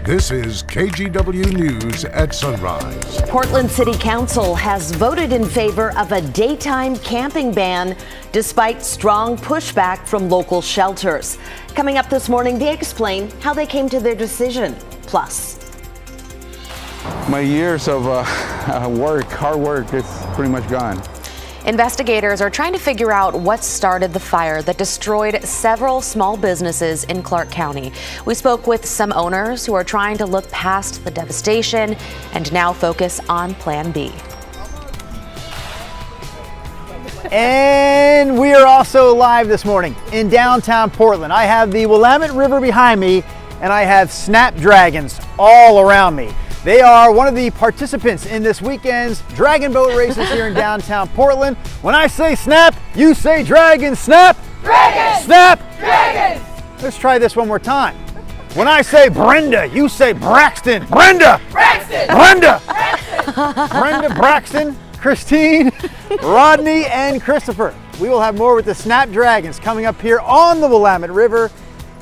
This is KGW News at Sunrise. Portland City Council has voted in favor of a daytime camping ban despite strong pushback from local shelters. Coming up this morning, they explain how they came to their decision. Plus, my years of hard work is pretty much gone. Investigators are trying to figure out what started the fire that destroyed several small businesses in Clark County. We spoke with some owners who are trying to look past the devastation and now focus on Plan B. And we are also live this morning in downtown Portland. I have the Willamette River behind me, and I have snapdragons all around me. They are one of the participants in this weekend's dragon boat races here in downtown Portland. When I say snap, you say dragon. Snap! Dragon! Snap! Dragon! Let's try this one more time. When I say Brenda, you say Braxton. Brenda! Braxton! Brenda! Braxton! Brenda, Braxton, Christine, Rodney, and Christopher. We will have more with the Snapdragons coming up here on the Willamette River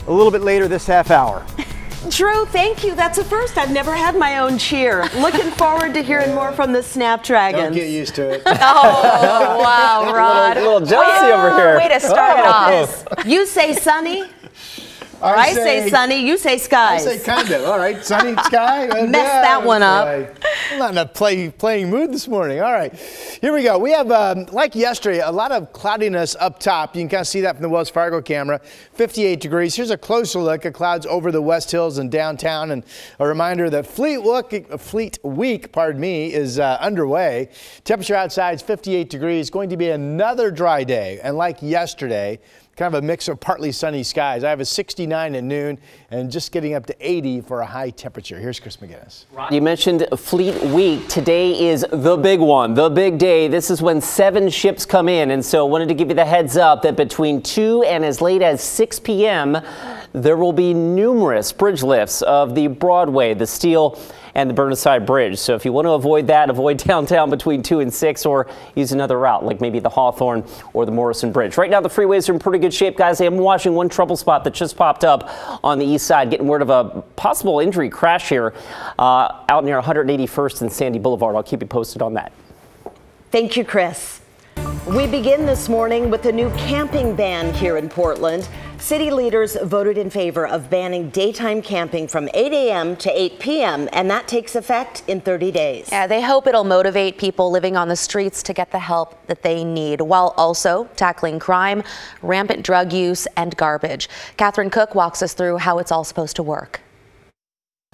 a little bit later this half hour. Drew, thank you. That's a first. I've never had my own cheer. Looking forward to hearing more from the Snapdragons. Don't get used to it. Oh, wow, Rod. A little jealousy over here. Way to start it off. You say sunny? I say sunny, you say skies. I say kind of. All right, sunny sky. Messed that one up. I'm not in a playing mood this morning. All right, here we go. We have, like yesterday, a lot of cloudiness up top. You can kind of see that from the Wells Fargo camera. 58 degrees. Here's a closer look at clouds over the West Hills and downtown. And a reminder that Fleet Week, pardon me, is underway. Temperature outside is 58 degrees. Going to be another dry day. And like yesterday, kind of a mix of partly sunny skies. I have a 69 at noon and just getting up to 80 for a high temperature. Here's Chris McGinnis. You mentioned Fleet Week. Today is the big one, the big day. This is when 7 ships come in. And so I wanted to give you the heads up that between 2 and as late as 6 p.m., there will be numerous bridge lifts of the Broadway, the Steel, and the Burnside Bridge. So if you want to avoid that, avoid downtown between 2 and 6 or use another route like maybe the Hawthorne or the Morrison Bridge. Right now the freeways are in pretty good shape, guys. I am watching one trouble spot that just popped up on the east side, getting word of a possible injury crash here out near 181st and Sandy Boulevard. I'll keep you posted on that. Thank you, Chris. We begin this morning with a new camping ban here in Portland. City leaders voted in favor of banning daytime camping from 8 a.m. to 8 p.m., and that takes effect in 30 days. Yeah, they hope it'll motivate people living on the streets to get the help that they need, while also tackling crime, rampant drug use, and garbage. Catherine Cook walks us through how it's all supposed to work.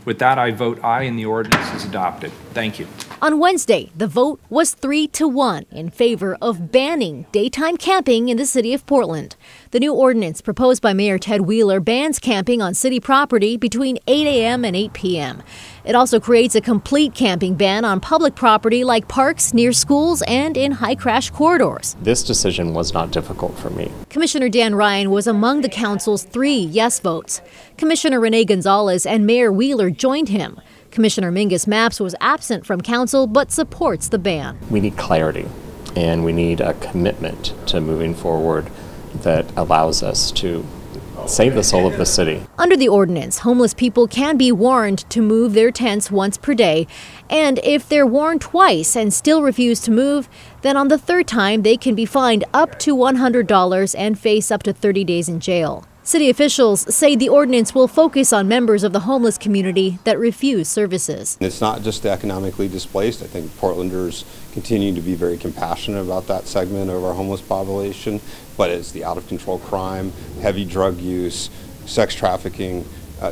With that, I vote aye and the ordinance is adopted. Thank you. On Wednesday, the vote was 3-1 in favor of banning daytime camping in the city of Portland. The new ordinance proposed by Mayor Ted Wheeler bans camping on city property between 8 a.m. and 8 p.m. It also creates a complete camping ban on public property like parks, near schools, and in high-crash corridors. This decision was not difficult for me. Commissioner Dan Ryan was among the council's 3 yes votes. Commissioner Renee Gonzalez and Mayor Wheeler joined him. Commissioner Mingus Mapps was absent from council but supports the ban. We need clarity, and we need a commitment to moving forward that allows us to save the soul of the city. Under the ordinance, homeless people can be warned to move their tents once per day, and if they're warned twice and still refuse to move, then on the third time they can be fined up to $100 and face up to 30 days in jail. City officials say the ordinance will focus on members of the homeless community that refuse services. It's not just the economically displaced. I think Portlanders continue to be very compassionate about that segment of our homeless population, but it's the out-of-control crime, heavy drug use, sex trafficking,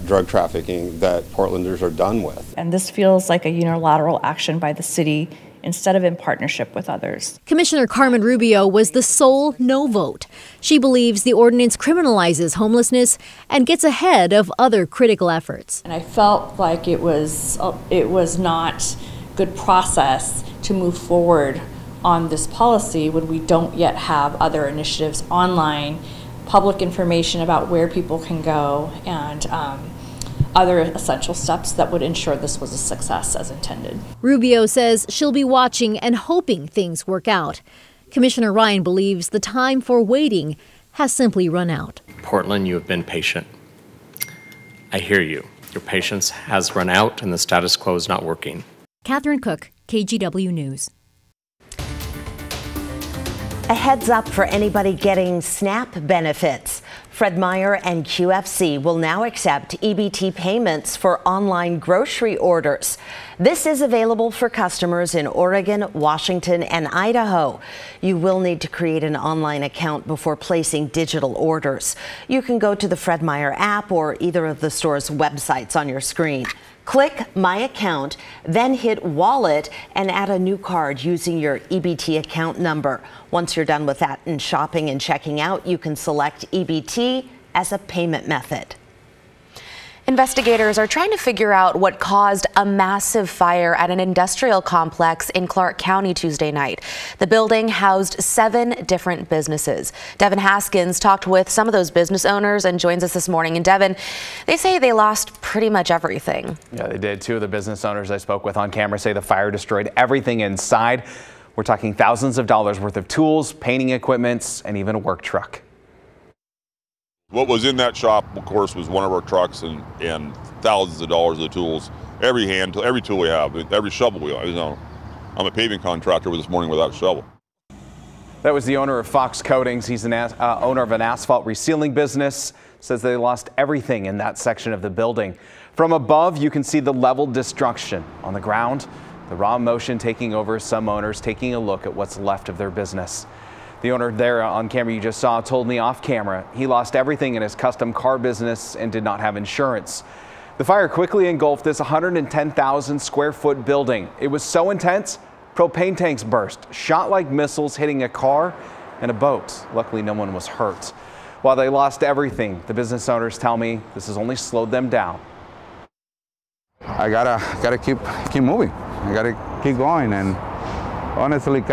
drug trafficking that Portlanders are done with. And this feels like a unilateral action by the city instead of in partnership with others. Commissioner Carmen Rubio was the sole no vote. She believes the ordinance criminalizes homelessness and gets ahead of other critical efforts. And I felt like it was not good process to move forward on this policy when we don't yet have other initiatives online, public information about where people can go, and other essential steps that would ensure this was a success as intended. Rubio says she'll be watching and hoping things work out. Commissioner Ryan believes the time for waiting has simply run out. Portland, you have been patient. I hear you. Your patience has run out and the status quo is not working. Catherine Cook, KGW News. A heads up for anybody getting SNAP benefits. Fred Meyer and QFC will now accept EBT payments for online grocery orders. This is available for customers in Oregon, Washington, and Idaho. You will need to create an online account before placing digital orders. You can go to the Fred Meyer app or either of the store's websites on your screen. Click My Account, then hit Wallet and add a new card using your EBT account number. Once you're done with that and shopping and checking out, you can select EBT as a payment method. Investigators are trying to figure out what caused a massive fire at an industrial complex in Clark County Tuesday night. The building housed 7 different businesses. Devin Haskins talked with some of those business owners and joins us this morning. And Devin, they say they lost pretty much everything. Yeah, they did. 2 of the business owners I spoke with on camera say the fire destroyed everything inside. We're talking thousands of dollars worth of tools, painting equipment, and even a work truck. What was in that shop, of course, was one of our trucks and thousands of dollars of the tools. Every tool we have, every shovel we have. You know, I'm a paving contractor this morning without a shovel. That was the owner of Fox Coatings. He's an owner of an asphalt resealing business. Says they lost everything in that section of the building. From above, you can see the leveled destruction. On the ground, the raw motion taking over, some owners taking a look at what's left of their business. The owner there on camera you just saw told me off camera he lost everything in his custom car business and did not have insurance. The fire quickly engulfed this 110,000 square foot building. It was so intense, propane tanks burst, shot like missiles hitting a car and a boat. Luckily, no one was hurt. While they lost everything, the business owners tell me this has only slowed them down. I gotta keep moving. I gotta keep going, and honestly,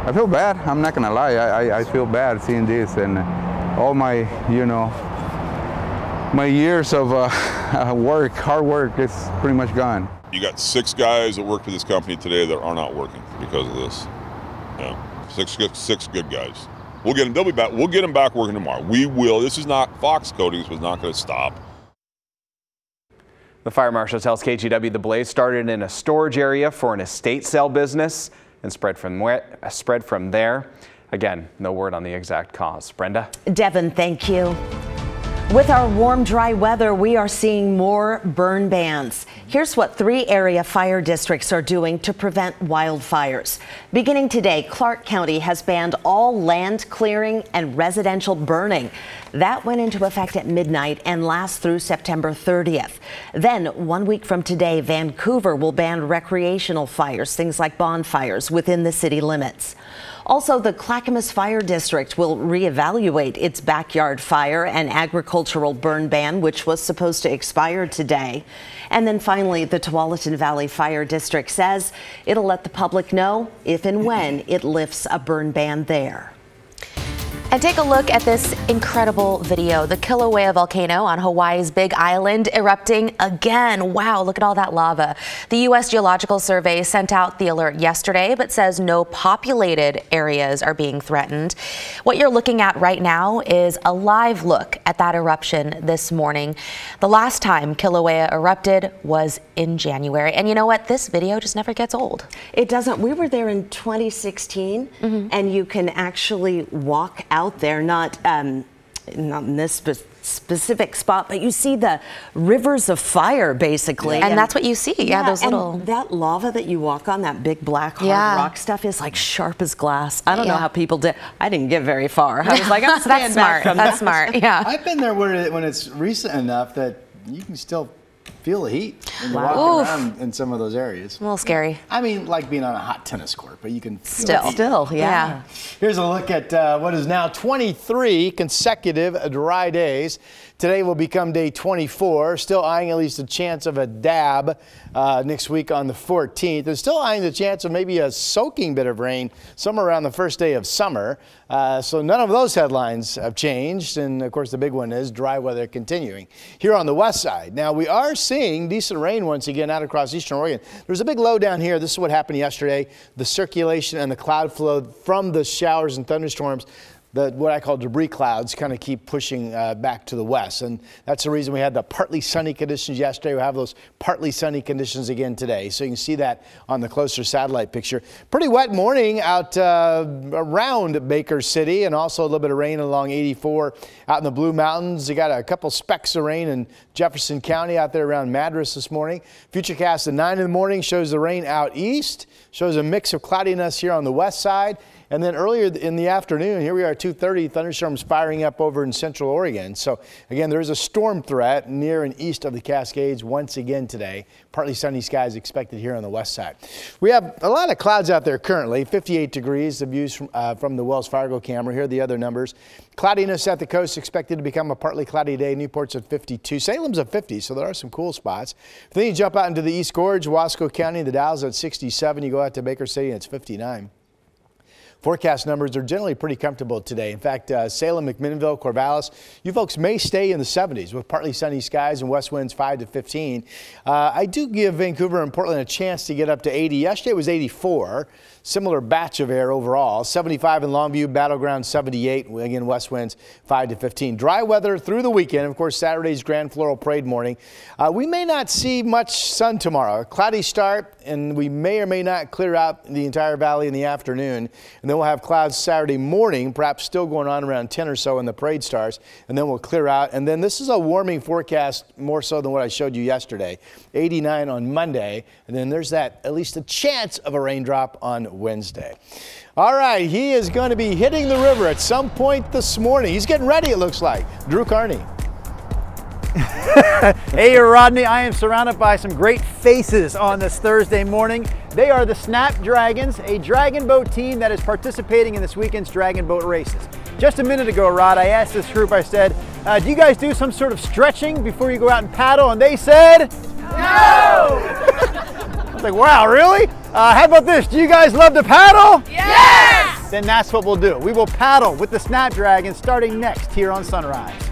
I feel bad. I'm not gonna lie. I feel bad seeing this, and all my, my years of hard work is pretty much gone. You got 6 guys that work for this company today that are not working because of this. Yeah, 6 good guys. We'll get them. They'll be back. We'll get them back working tomorrow. We will. This is not Fox Coatings was not going to stop. The fire marshal tells KGW the blaze started in a storage area for an estate sale business and spread from there. Again, no word on the exact cause. Brenda? Devin, thank you. With our warm, dry weather, we are seeing more burn bans. Here's what 3 area fire districts are doing to prevent wildfires. Beginning today, Clark County has banned all land clearing and residential burning. That went into effect at midnight and lasts through September 30th. Then, 1 week from today, Vancouver will ban recreational fires, things like bonfires, within the city limits. Also, the Clackamas Fire District will reevaluate its backyard fire and agricultural burn ban, which was supposed to expire today. And then finally, the Tualatin Valley Fire District says it'll let the public know if and when it lifts a burn ban there. And take a look at this incredible video. The Kilauea volcano on Hawaii's Big Island erupting again. Wow, look at all that lava. The U.S. Geological Survey sent out the alert yesterday, but says no populated areas are being threatened. What you're looking at right now is a live look at that eruption this morning. The last time Kilauea erupted was in January. And you know what? This video just never gets old. It doesn't. We were there in 2016, and you can actually walk out there, not in this specific spot, but you see the rivers of fire, basically. And that's what you see. Yeah, those little... that lava that you walk on, that big black hard rock stuff, is like sharp as glass. I don't know how people did. I didn't get very far. I was like, I'm staying back from that. That's smart, yeah. I've been there when it's recent enough that you can still feel the heat when you walk around in some of those areas. A little scary. I mean, like being on a hot tennis court, but you can still, yeah. Here's a look at what is now 23 consecutive dry days. Today will become day 24. Still eyeing at least a chance of a dab next week on the 14th. There's still eyeing the chance of maybe a soaking bit of rain somewhere around the first day of summer. So none of those headlines have changed. And of course, the big one is dry weather continuing here on the west side. Now, we are seeing decent rain once again out across eastern Oregon. There's a big low down here. This is what happened yesterday. The circulation and the cloud flow from the showers and thunderstorms what I call debris clouds kind of keep pushing back to the west. And that's the reason we had the partly sunny conditions yesterday. We have those partly sunny conditions again today. So you can see that on the closer satellite picture. Pretty wet morning out around Baker City, and also a little bit of rain along 84 out in the Blue Mountains. You got a couple specks of rain in Jefferson County out there around Madras this morning. Futurecast at 9 in the morning shows the rain out east, shows a mix of cloudiness here on the west side. And then earlier in the afternoon, here we are at 2:30, thunderstorms firing up over in central Oregon. So again, there is a storm threat near and east of the Cascades once again today. Partly sunny skies expected here on the west side. We have a lot of clouds out there currently, 58 degrees, the views from the Wells Fargo camera. Here are the other numbers. Cloudiness at the coast expected to become a partly cloudy day. Newport's at 52. Salem's at 50, so there are some cool spots. Then you jump out into the East Gorge, Wasco County, the Dow's at 67. You go out to Baker City and it's 59. Forecast numbers are generally pretty comfortable today. In fact, Salem, McMinnville, Corvallis, you folks may stay in the 70s with partly sunny skies and west winds 5 to 15. I do give Vancouver and Portland a chance to get up to 80. Yesterday it was 84. Similar batch of air overall. 75 in Longview, Battleground 78. Again, west winds 5 to 15. Dry weather through the weekend. Of course, Saturday's Grand Floral Parade morning. We may not see much sun tomorrow. A cloudy start, and we may or may not clear out the entire valley in the afternoon. And then we'll have clouds Saturday morning, perhaps still going on around 10 or so in the parade stars. And then we'll clear out. And then this is a warming forecast more so than what I showed you yesterday. 89 on Monday. And then there's that at least a chance of a raindrop on Wednesday. All right, he is going to be hitting the river at some point this morning. He's getting ready, it looks like. Drew Carney. Hey, Rodney, I am surrounded by some great faces on this Thursday morning. They are the Snapdragons, a dragon boat team that is participating in this weekend's dragon boat races. Just a minute ago, Rod, I asked this group, I said, do you guys do some sort of stretching before you go out and paddle? And they said, no! I was like, wow, really? How about this? Do you guys love to paddle? Yes! Then that's what we'll do. We will paddle with the Snapdragons starting next here on Sunrise.